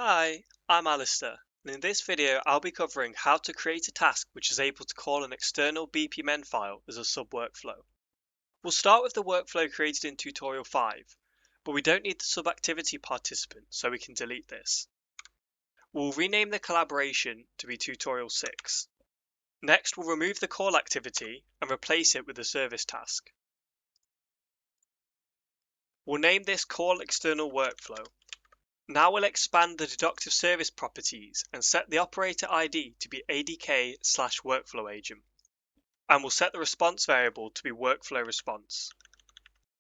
Hi, I'm Alistair, and in this video I'll be covering how to create a task which is able to call an external BPMN file as a sub-workflow. We'll start with the workflow created in tutorial 5, but we don't need the sub-activity participant, so we can delete this. We'll rename the collaboration to be tutorial 6. Next, we'll remove the call activity and replace it with a service task. We'll name this call external workflow. Now we'll expand the deductive service properties and set the operator ID to be ADK/workflow agent. And we'll set the response variable to be workflow response.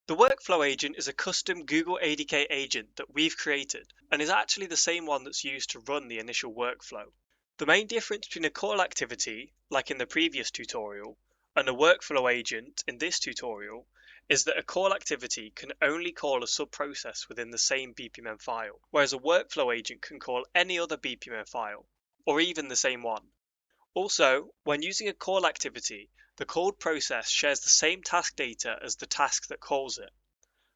The workflow agent is a custom Google ADK agent that we've created and is actually the same one that's used to run the initial workflow. The main difference between a call activity, like in the previous tutorial, and a workflow agent in this tutorial is that a call activity can only call a subprocess within the same BPMN file, whereas a workflow agent can call any other BPMN file, or even the same one. Also, when using a call activity, the called process shares the same task data as the task that calls it.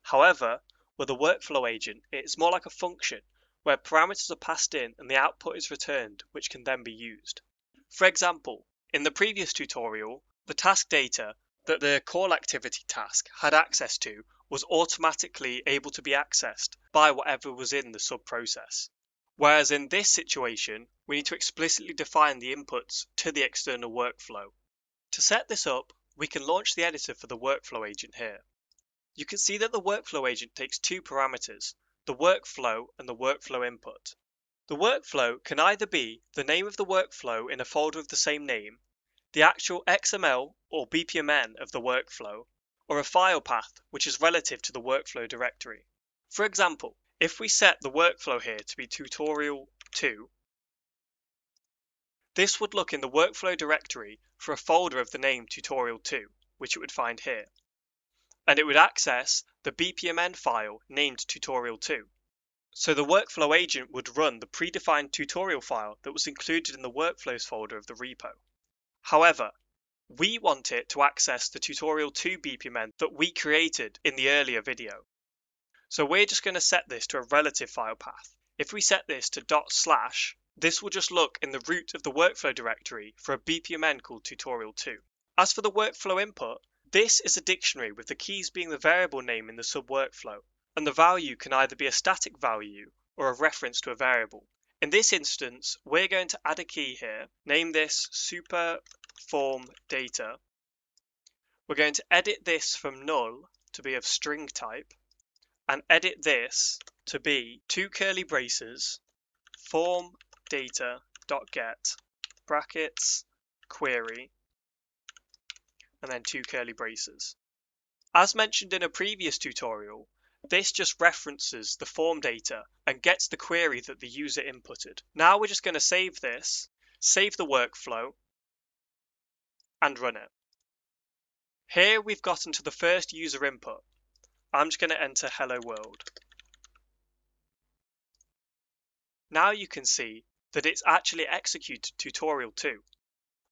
However, with a workflow agent, it's more like a function, where parameters are passed in and the output is returned, which can then be used. For example, in the previous tutorial, the task data that the call activity task had access to was automatically able to be accessed by whatever was in the subprocess. Whereas in this situation, we need to explicitly define the inputs to the external workflow. To set this up, we can launch the editor for the workflow agent here. You can see that the workflow agent takes two parameters, the workflow and the workflow input. The workflow can either be the name of the workflow in a folder of the same name, the actual XML or BPMN of the workflow, or a file path which is relative to the workflow directory. For example, if we set the workflow here to be tutorial 2, this would look in the workflow directory for a folder of the name tutorial 2, which it would find here, and it would access the BPMN file named tutorial 2. So the workflow agent would run the predefined tutorial file that was included in the workflows folder of the repo. However, we want it to access the tutorial 2 BPMN that we created in the earlier video. So we're just going to set this to a relative file path. If we set this to /, this will just look in the root of the workflow directory for a BPMN called tutorial 2. As for the workflow input, this is a dictionary with the keys being the variable name in the subworkflow, and the value can either be a static value or a reference to a variable. In this instance, we're going to add a key here, name this superFormData. We're going to edit this from null to be of string type, and edit this to be two curly braces, formData.get, brackets, query, and then two curly braces. As mentioned in a previous tutorial, this just references the form data and gets the query that the user inputted. Now we're just going to save this, save the workflow, and run it. Here we've gotten to the first user input. I'm just going to enter hello world. Now you can see that it's actually executed tutorial 2,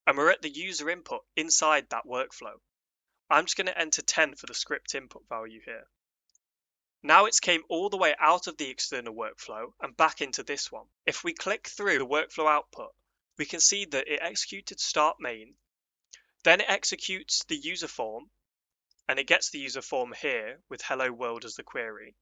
and we're at the user input inside that workflow. I'm just going to enter 10 for the script input value here. Now it's came all the way out of the external workflow and back into this one. If we click through the workflow output, we can see that it executed start main, then it executes the user form, and it gets the user form here with hello world as the query.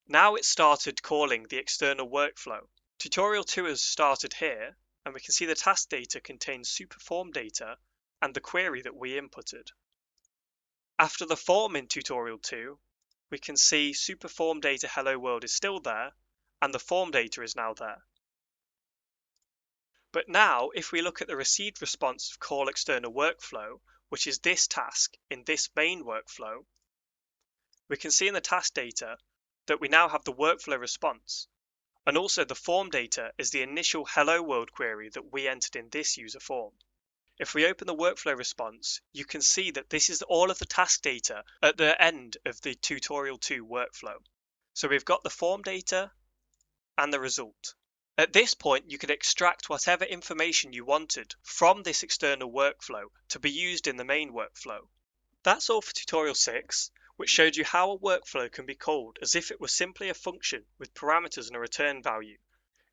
Now it started calling the external workflow. Tutorial 2 has started here, and we can see the task data contains superform data and the query that we inputted. After the form in tutorial 2, we can see superform data hello world is still there, and the form data is now there. But now, if we look at the received response of call external workflow, which is this task in this main workflow, we can see in the task data that we now have the workflow response, and also the form data is the initial hello world query that we entered in this user form. If we open the workflow response, you can see that this is all of the task data at the end of the tutorial 2 workflow. So we've got the form data and the result. At this point, you can extract whatever information you wanted from this external workflow to be used in the main workflow. That's all for tutorial 6, which showed you how a workflow can be called as if it was simply a function with parameters and a return value.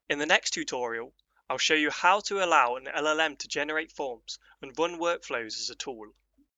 In the next tutorial, I'll show you how to allow an LLM to generate forms and run workflows as a tool.